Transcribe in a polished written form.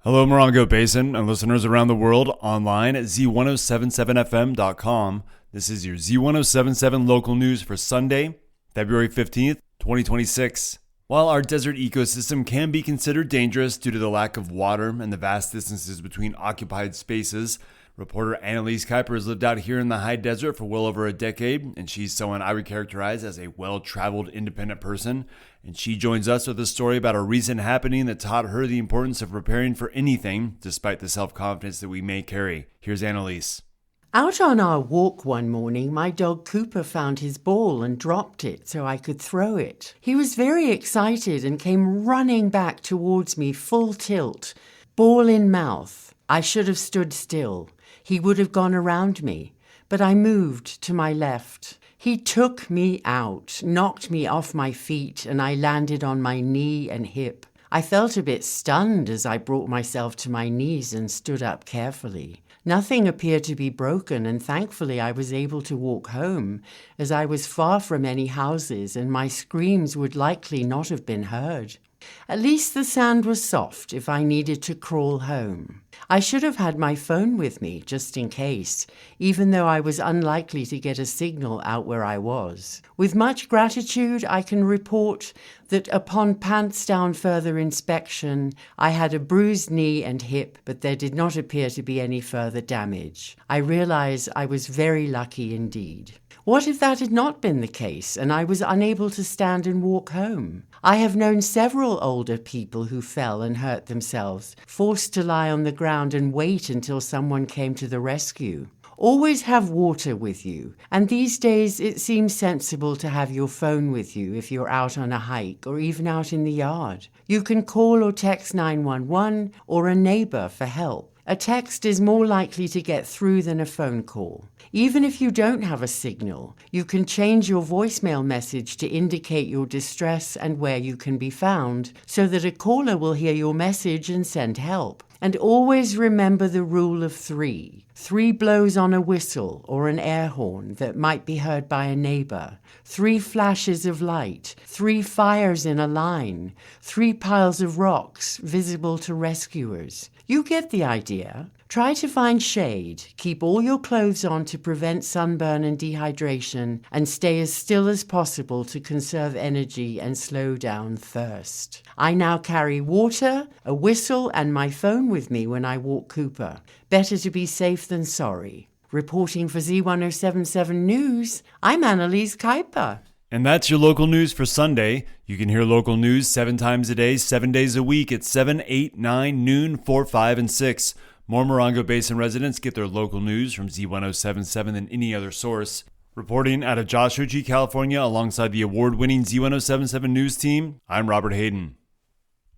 Hello, Morongo Basin and listeners around the world online at Z107.7 FM.com. This is your Z107.7 Local News for Sunday, February 15th, 2026. While our desert ecosystem can be considered dangerous due to the lack of water and the vast distances between occupied spaces, reporter Annalise Kuiper has lived out here in the high desert for well over a decade, and she's someone I would characterize as a well-traveled, independent person. And she joins us with a story about a recent happening that taught her the importance of preparing for anything, despite the self-confidence that we may carry. Here's Annalise. Out on our walk one morning, my dog Cooper found his ball and dropped it so I could throw it. He was very excited and came running back towards me full tilt, ball in mouth. I should have stood still. He would have gone around me, but I moved to my left. He took me out, knocked me off my feet, and I landed on my knee and hip. I felt a bit stunned as I brought myself to my knees and stood up carefully. Nothing appeared to be broken, and thankfully I was able to walk home, as I was far from any houses and my screams would likely not have been heard. At least the sand was soft if I needed to crawl home. I should have had my phone with me, just in case, even though I was unlikely to get a signal out where I was. With much gratitude, I can report that upon pants-down further inspection, I had a bruised knee and hip, but there did not appear to be any further damage. I realize I was very lucky indeed. What if that had not been the case and I was unable to stand and walk home? I have known several older people who fell and hurt themselves, forced to lie on the ground and wait until someone came to the rescue. Always have water with you, and these days it seems sensible to have your phone with you if you're out on a hike or even out in the yard. You can call or text 911 or a neighbor for help. A text is more likely to get through than a phone call. Even if you don't have a signal, you can change your voicemail message to indicate your distress and where you can be found, so that a caller will hear your message and send help. And always remember the rule of 3. 3 blows on a whistle or an air horn that might be heard by a neighbor. 3 flashes of light. 3 fires in a line. 3 piles of rocks visible to rescuers. You get the idea. Try to find shade, keep all your clothes on to prevent sunburn and dehydration, and stay as still as possible to conserve energy and slow down thirst. I now carry water, a whistle, and my phone with me when I walk Cooper. Better to be safe than sorry. Reporting for Z107.7 News, I'm Annalise Kuiper. And that's your local news for Sunday. You can hear local news 7 times a day, 7 days a week at 7, 8, 9, noon, 4, 5, and 6. More Morongo Basin residents get their local news from Z107.7 than any other source. Reporting out of Joshua Tree, California, alongside the award-winning Z107.7 News team, I'm Robert Hayden.